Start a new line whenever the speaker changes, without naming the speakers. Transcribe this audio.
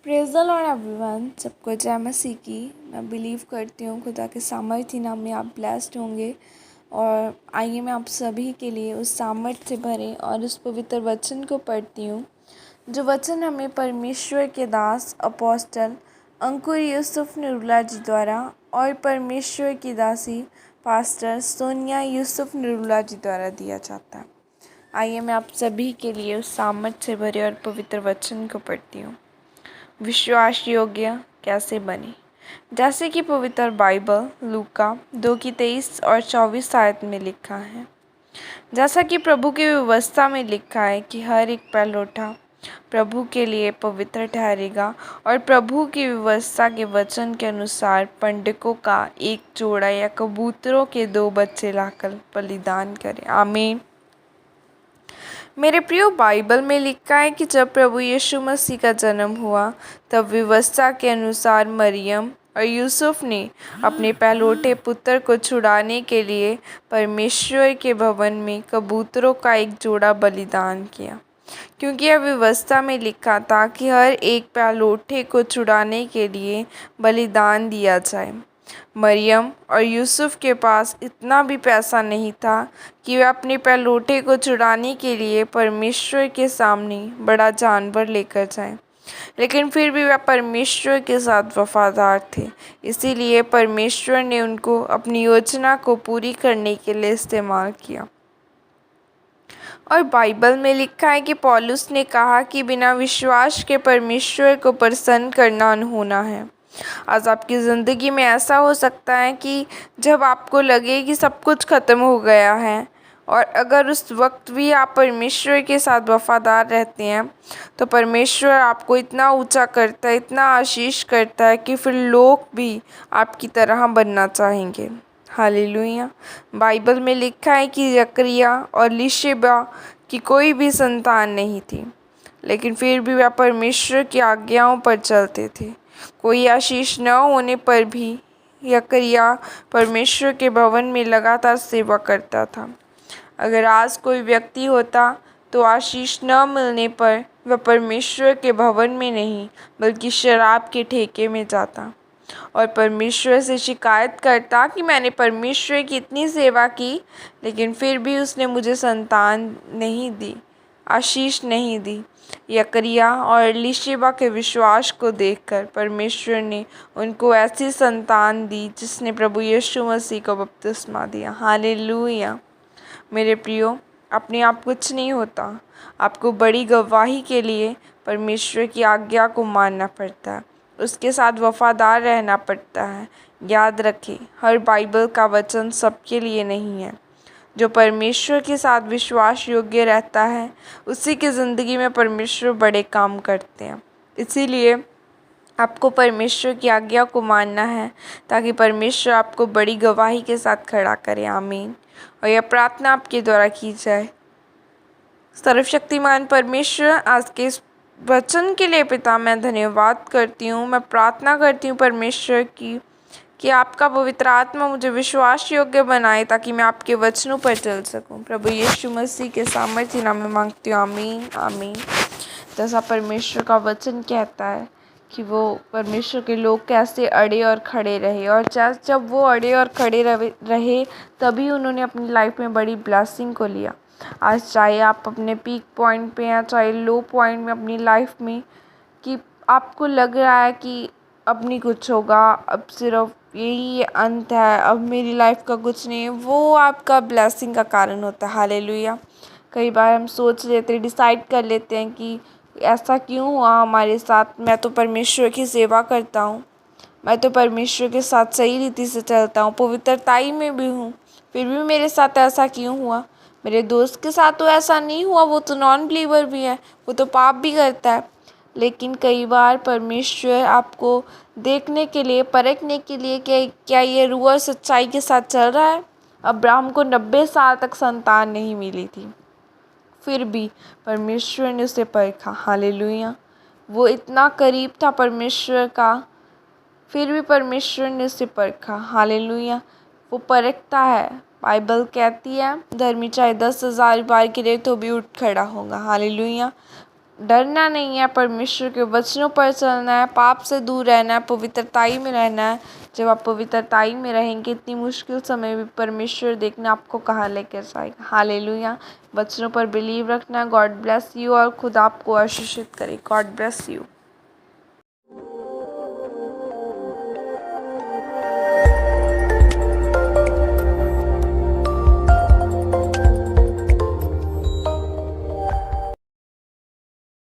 Praise the Lord everyone. सबको जय मसीह की। मैं बिलीव करती हूँ खुदा के सामर्थ्य नाम में आप ब्लेस्ड होंगे। और आइए मैं आप सभी के लिए उस सामर्थ्य से भरे और उस पवित्र वचन को पढ़ती हूँ, जो वचन हमें परमेश्वर के दास अपोस्टल अंकुर यूसुफ निरुला जी द्वारा और परमेश्वर की दासी पास्टर सोनिया यूसुफ निरुला जी द्वारा दिया जाता है। आइए मैं आप सभी के लिए उस सामर्थ्य से भरे और पवित्र वचन को पढ़ती हूँ। विश्वास योग्य कैसे बने। जैसे कि पवित्र बाइबल लूका 2:23 और 24 आयत में लिखा है, जैसा कि प्रभु की व्यवस्था में लिखा है कि हर एक पैलौठा प्रभु के लिए पवित्र ठहरेगा और प्रभु की व्यवस्था के वचन के अनुसार पंडितों का एक जोड़ा या कबूतरों के 2 बच्चे लाकर बलिदान करे। आमीन। मेरे प्रियो, बाइबल में लिखा है कि जब प्रभु यीशु मसीह का जन्म हुआ तब व्यवस्था के अनुसार मरियम और यूसुफ ने अपने पहलौठे पुत्र को छुड़ाने के लिए परमेश्वर के भवन में कबूतरों का एक जोड़ा बलिदान किया, क्योंकि यह व्यवस्था में लिखा था कि हर एक पहलौठे को छुड़ाने के लिए बलिदान दिया जाए। मरियम और यूसुफ के पास इतना भी पैसा नहीं था कि वे अपने पहलौठे को छुड़ाने के लिए परमेश्वर के सामने बड़ा जानवर लेकर जाएं, लेकिन फिर भी वे परमेश्वर के साथ वफादार थे। इसीलिए परमेश्वर ने उनको अपनी योजना को पूरी करने के लिए इस्तेमाल किया। और बाइबल में लिखा है कि पौलुस ने कहा कि बिना विश्वास के परमेश्वर को प्रसन्न करना अनहोना है। आज आपकी ज़िंदगी में ऐसा हो सकता है कि जब आपको लगे कि सब कुछ ख़त्म हो गया है, और अगर उस वक्त भी आप परमेश्वर के साथ वफादार रहते हैं तो परमेश्वर आपको इतना ऊंचा करता है, इतना आशीष करता है कि फिर लोग भी आपकी तरह बनना चाहेंगे। हालेलुया। बाइबल में लिखा है कि जकरिया और लिशेबा की कोई भी संतान नहीं थी, लेकिन फिर भी वह परमेश्वर की आज्ञाओं पर चलते थे। कोई आशीष न होने पर भी जकरिया परमेश्वर के भवन में लगातार सेवा करता था। अगर आज कोई व्यक्ति होता तो आशीष न मिलने पर वह परमेश्वर के भवन में नहीं बल्कि शराब के ठेके में जाता और परमेश्वर से शिकायत करता कि मैंने परमेश्वर की इतनी सेवा की, लेकिन फिर भी उसने मुझे संतान नहीं दी, आशीष नहीं दी। जकरिया और एलीशिबा के विश्वास को देखकर परमेश्वर ने उनको ऐसी संतान दी जिसने प्रभु यीशु मसीह को बपतिस्मा दिया। हालेलुया। मेरे प्रियो, अपने आप कुछ नहीं होता। आपको बड़ी गवाही के लिए परमेश्वर की आज्ञा को मानना पड़ता है, उसके साथ वफादार रहना पड़ता है। याद रखें, हर बाइबल का वचन सबके लिए नहीं है। जो परमेश्वर के साथ विश्वास योग्य रहता है उसी की ज़िंदगी में परमेश्वर बड़े काम करते हैं। इसीलिए आपको परमेश्वर की आज्ञा को मानना है ताकि परमेश्वर आपको बड़ी गवाही के साथ खड़ा करे। आमीन। और यह प्रार्थना आपके द्वारा की जाए। सर्वशक्तिमान परमेश्वर, आज के इस वचन के लिए पिता मैं धन्यवाद करती हूँ। मैं प्रार्थना करती हूँ परमेश्वर की कि आपका पवित्र आत्मा मुझे विश्वास योग्य बनाए ताकि मैं आपके वचनों पर चल सकूं। प्रभु यीशु मसीह के सामर्थ्य नाम में मांगती हूँ। आमीन आमीन। जैसा परमेश्वर का वचन कहता है कि वो परमेश्वर के लोग कैसे अड़े और खड़े रहे, और जब वो अड़े और खड़े रहे तभी उन्होंने अपनी लाइफ में बड़ी ब्लेसिंग को लिया। आज चाहे आप अपने पीक पॉइंट पे हैं, चाहे लो पॉइंट में अपनी लाइफ में, कि आपको लग रहा है कि अब नहीं कुछ होगा, अब सिर्फ यही अंत है, अब मेरी लाइफ का कुछ नहीं है, वो आपका ब्लेसिंग का कारण होता है। हालेलुया। कई बार हम सोच लेते हैं, डिसाइड कर लेते हैं कि ऐसा क्यों हुआ हमारे साथ, मैं तो परमेश्वर की सेवा करता हूँ, मैं तो परमेश्वर के साथ सही रीति से चलता हूँ, पवित्रताई में भी हूँ, फिर भी मेरे साथ ऐसा क्यों हुआ। मेरे दोस्त के साथ तो ऐसा नहीं हुआ, वो तो नॉन बिलीवर भी है, वो तो पाप भी करता है। लेकिन कई बार परमेश्वर आपको देखने के लिए, परखने के लिए कि क्या ये रूह और सच्चाई के साथ चल रहा है। अब्राहम को 90 साल तक संतान नहीं मिली थी, फिर भी परमेश्वर ने उसे परखा। हालेलुया। वो इतना करीब था परमेश्वर का, फिर भी परमेश्वर ने उसे परखा। हालेलुया। वो परखता है। बाइबल कहती है धर्मी चाहे 10,000 बार गिरे तो भी उठ खड़ा होगा। हालेलुया। डरना नहीं है, परमेश्वर के वचनों पर चलना है, पाप से दूर रहना है, पवित्रताई में रहना है। जब आप पवित्रताई में रहेंगे, इतनी मुश्किल समय में परमेश्वर देखना आपको कहाँ लेकर जाएगा। हालेलुया। वचनों पर बिलीव रखना। गॉड ब्लेस यू और खुद आपको आशीषित करे। God bless you.